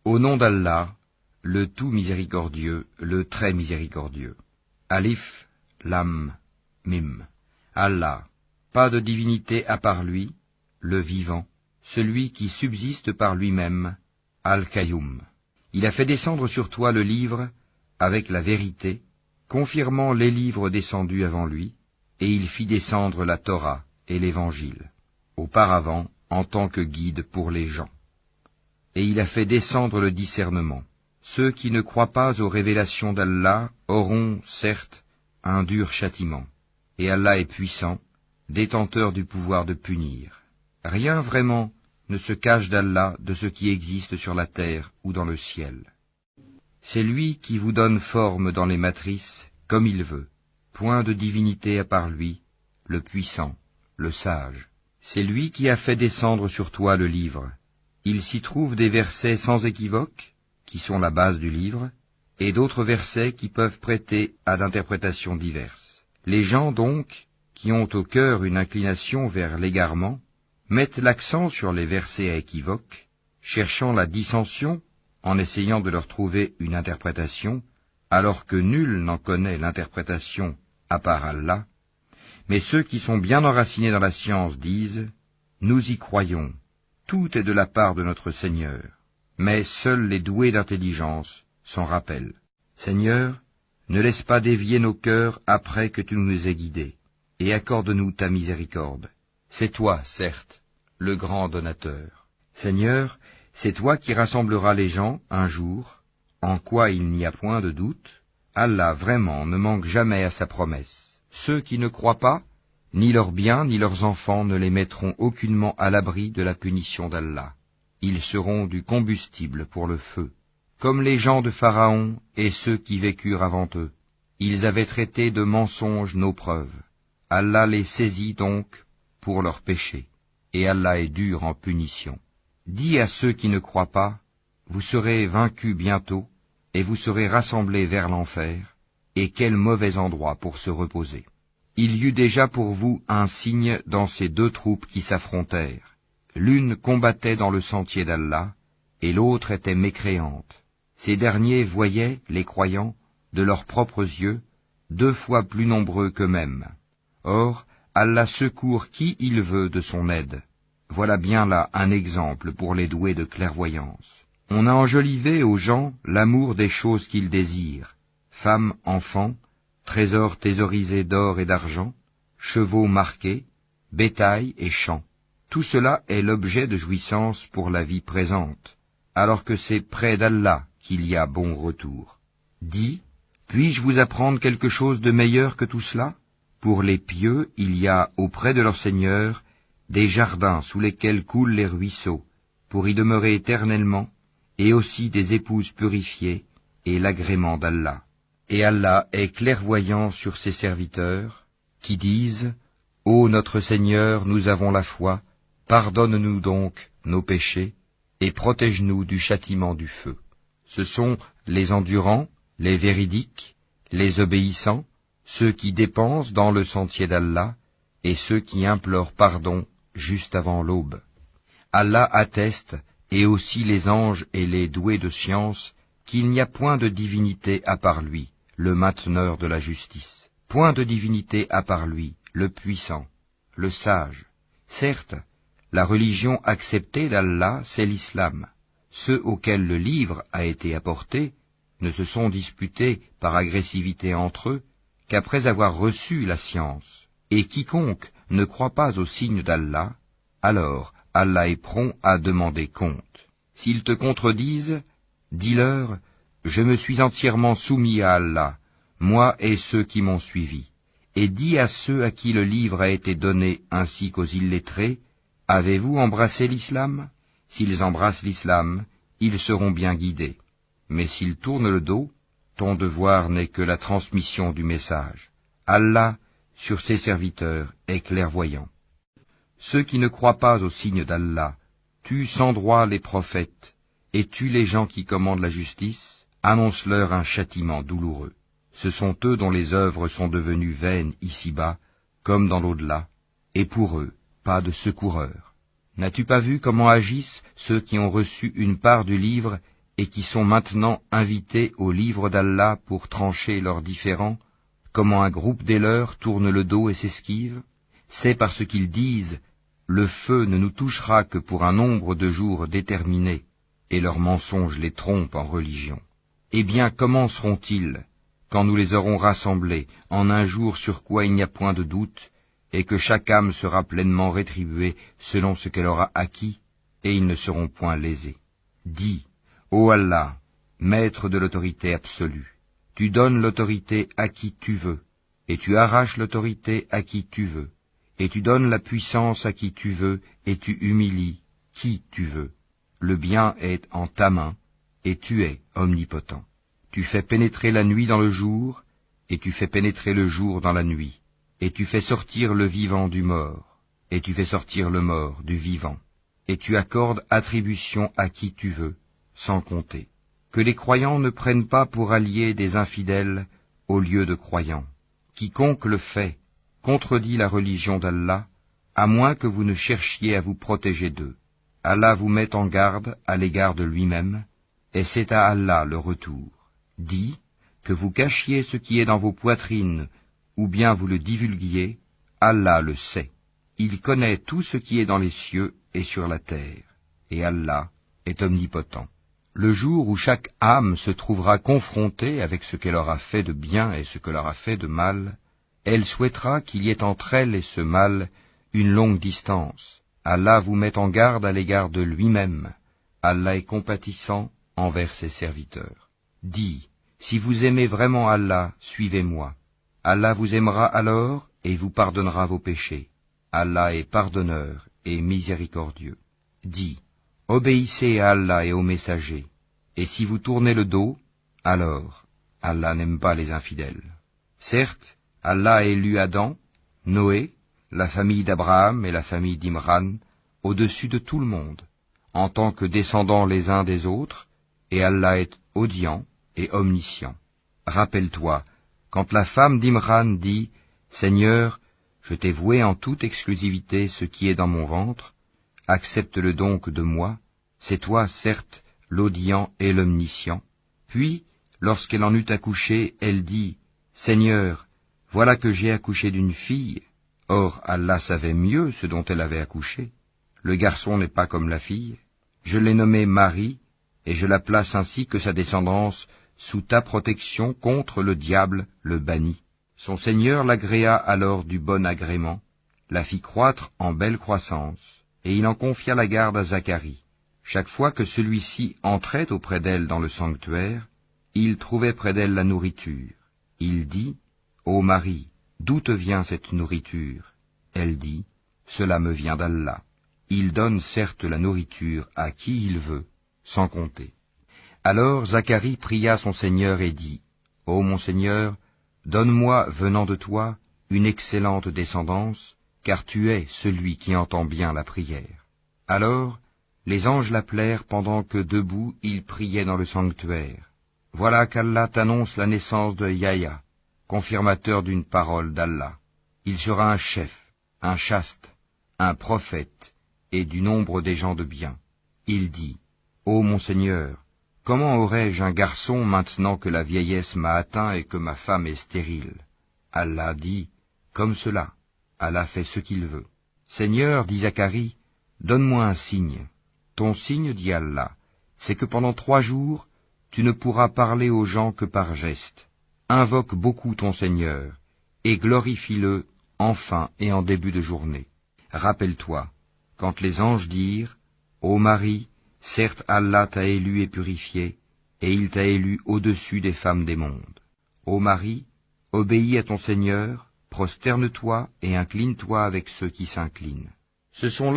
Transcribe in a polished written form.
Au nom d'Allah, le tout miséricordieux, le très miséricordieux. Alif, Lam, Mim. Allah, pas de divinité à part lui, le vivant, celui qui subsiste par lui-même, Al-Qayyum. Il a fait descendre sur toi le livre avec la vérité, confirmant les livres descendus avant lui, et il fit descendre la Torah et l'Évangile, auparavant en tant que guide pour les gens. Et il a fait descendre le discernement. Ceux qui ne croient pas aux révélations d'Allah auront, certes, un dur châtiment. Et Allah est puissant, détenteur du pouvoir de punir. Rien vraiment ne se cache d'Allah de ce qui existe sur la terre ou dans le ciel. C'est lui qui vous donne forme dans les matrices, comme il veut. Point de divinité à part lui, le puissant, le sage. C'est lui qui a fait descendre sur toi le livre. Il s'y trouve des versets sans équivoque, qui sont la base du livre, et d'autres versets qui peuvent prêter à d'interprétations diverses. Les gens donc, qui ont au cœur une inclination vers l'égarement, mettent l'accent sur les versets à équivoque, cherchant la dissension en essayant de leur trouver une interprétation, alors que nul n'en connaît l'interprétation à part Allah. Mais ceux qui sont bien enracinés dans la science disent « Nous y croyons, tout est de la part de notre Seigneur. » Mais seuls les doués d'intelligence s'en rappellent. Seigneur, ne laisse pas dévier nos cœurs après que tu nous aies guidés, et accorde-nous ta miséricorde. C'est toi, certes, le grand donateur. Seigneur, c'est toi qui rassembleras les gens un jour, en quoi il n'y a point de doute. Allah vraiment ne manque jamais à sa promesse. Ceux qui ne croient pas, ni leurs biens ni leurs enfants ne les mettront aucunement à l'abri de la punition d'Allah. Ils seront du combustible pour le feu, comme les gens de Pharaon et ceux qui vécurent avant eux. Ils avaient traité de mensonges nos preuves. Allah les saisit donc pour leurs péchés, et Allah est dur en punition. Dis à ceux qui ne croient pas, vous serez vaincus bientôt, et vous serez rassemblés vers l'enfer, et quel mauvais endroit pour se reposer. Il y eut déjà pour vous un signe dans ces deux troupes qui s'affrontèrent. L'une combattait dans le sentier d'Allah, et l'autre était mécréante. Ces derniers voyaient, les croyants, de leurs propres yeux, 2 fois plus nombreux qu'eux-mêmes. Or, Allah secourt qui il veut de son aide. Voilà bien là un exemple pour les doués de clairvoyance. On a enjolivé aux gens l'amour des choses qu'ils désirent, femmes, enfants, trésors thésaurisés d'or et d'argent, chevaux marqués, bétail et champs. Tout cela est l'objet de jouissance pour la vie présente, alors que c'est près d'Allah qu'il y a bon retour. Dis, puis-je vous apprendre quelque chose de meilleur que tout cela? Pour les pieux, il y a auprès de leur Seigneur des jardins sous lesquels coulent les ruisseaux, pour y demeurer éternellement, et aussi des épouses purifiées, et l'agrément d'Allah. Et Allah est clairvoyant sur ses serviteurs, qui disent « Ô notre Seigneur, nous avons la foi, pardonne-nous donc nos péchés, et protège-nous du châtiment du feu. » Ce sont les endurants, les véridiques, les obéissants, ceux qui dépensent dans le sentier d'Allah, et ceux qui implorent pardon juste avant l'aube. Allah atteste, et aussi les anges et les doués de science, qu'il n'y a point de divinité à part lui, le mainteneur de la justice. Point de divinité à part lui, le puissant, le sage. Certes, la religion acceptée d'Allah, c'est l'islam. Ceux auxquels le livre a été apporté ne se sont disputés par agressivité entre eux qu'après avoir reçu la science. Et quiconque ne croit pas au signe d'Allah, alors Allah est prompt à demander compte. S'ils te contredisent, dis-leur, je me suis entièrement soumis à Allah, moi et ceux qui m'ont suivi. Et dis à ceux à qui le livre a été donné ainsi qu'aux illettrés, avez-vous embrassé l'islam? S'ils embrassent l'islam, ils seront bien guidés. Mais s'ils tournent le dos, ton devoir n'est que la transmission du message. Allah, sur ses serviteurs, est clairvoyant. Ceux qui ne croient pas au signe d'Allah tuent sans droit les prophètes et tuent les gens qui commandent la justice, annonce-leur un châtiment douloureux. Ce sont eux dont les œuvres sont devenues vaines ici-bas, comme dans l'au-delà, et pour eux, pas de secoureur. N'as-tu pas vu comment agissent ceux qui ont reçu une part du livre et qui sont maintenant invités au livre d'Allah pour trancher leurs différends, comment un groupe des leurs tourne le dos et s'esquive, c'est parce qu'ils disent « Le feu ne nous touchera que pour un nombre de jours déterminé », et leurs mensonges les trompent en religion. Eh bien, comment seront-ils, quand nous les aurons rassemblés, en un jour sur quoi il n'y a point de doute, et que chaque âme sera pleinement rétribuée selon ce qu'elle aura acquis, et ils ne seront point lésés. Dis, ô Allah, maître de l'autorité absolue, tu donnes l'autorité à qui tu veux, et tu arraches l'autorité à qui tu veux, et tu donnes la puissance à qui tu veux, et tu humilies qui tu veux. Le bien est en ta main, et tu es omnipotent. Tu fais pénétrer la nuit dans le jour, et tu fais pénétrer le jour dans la nuit, et tu fais sortir le vivant du mort, et tu fais sortir le mort du vivant, et tu accordes attribution à qui tu veux, sans compter. Que les croyants ne prennent pas pour alliés des infidèles au lieu de croyants. Quiconque le fait contredit la religion d'Allah, à moins que vous ne cherchiez à vous protéger d'eux. Allah vous met en garde à l'égard de lui-même, et c'est à Allah le retour. Dis, que vous cachiez ce qui est dans vos poitrines, ou bien vous le divulguiez, Allah le sait. Il connaît tout ce qui est dans les cieux et sur la terre, et Allah est omnipotent. Le jour où chaque âme se trouvera confrontée avec ce qu'elle aura fait de bien et ce qu'elle aura fait de mal, elle souhaitera qu'il y ait entre elle et ce mal une longue distance. Allah vous met en garde à l'égard de lui-même. Allah est compatissant envers ses serviteurs. Dis, si vous aimez vraiment Allah, suivez-moi. Allah vous aimera alors et vous pardonnera vos péchés. Allah est pardonneur et miséricordieux. Dis, obéissez à Allah et aux messagers, et si vous tournez le dos, alors Allah n'aime pas les infidèles. Certes, Allah a élu Adam, Noé, la famille d'Abraham et la famille d'Imran, au-dessus de tout le monde, en tant que descendants les uns des autres, et Allah est audient et omniscient. Rappelle-toi, quand la femme d'Imran dit « Seigneur, je t'ai voué en toute exclusivité ce qui est dans mon ventre, accepte-le donc de moi, c'est toi, certes, l'audient et l'omniscient. » Puis, lorsqu'elle en eut accouché, elle dit « Seigneur, voilà que j'ai accouché d'une fille. » Or, Allah savait mieux ce dont elle avait accouché. Le garçon n'est pas comme la fille. Je l'ai nommée Marie, et je la place ainsi que sa descendance sous ta protection contre le diable, le banni. Son Seigneur l'agréa alors du bon agrément, la fit croître en belle croissance, et il en confia la garde à Zacharie. Chaque fois que celui-ci entrait auprès d'elle dans le sanctuaire, il trouvait près d'elle la nourriture. Il dit, « Ô Marie, d'où te vient cette nourriture ?» Elle dit, « Cela me vient d'Allah. Il donne certes la nourriture à qui il veut, sans compter. » Alors Zacharie pria son Seigneur et dit, « Ô mon Seigneur, donne-moi, venant de toi, une excellente descendance, car tu es celui qui entend bien la prière. » Alors, les anges l'appelèrent pendant que debout il priait dans le sanctuaire. Voilà qu'Allah t'annonce la naissance de Yahya, confirmateur d'une parole d'Allah. Il sera un chef, un chaste, un prophète, et du nombre des gens de bien. Il dit, « Ô mon Seigneur, comment aurais-je un garçon maintenant que la vieillesse m'a atteint et que ma femme est stérile ?» Allah dit, « Comme cela, Allah fait ce qu'il veut. » Seigneur, dit Zacharie, donne-moi un signe. Ton signe, dit Allah, c'est que pendant 3 jours, tu ne pourras parler aux gens que par geste. Invoque beaucoup ton Seigneur, et glorifie-le en fin et en début de journée. Rappelle-toi, quand les anges dirent, « Ô Marie, certes Allah t'a élu et purifié, et il t'a élu au-dessus des femmes des mondes. Ô Marie, obéis à ton Seigneur, prosterne-toi et incline-toi avec ceux qui s'inclinent. » Ce sont là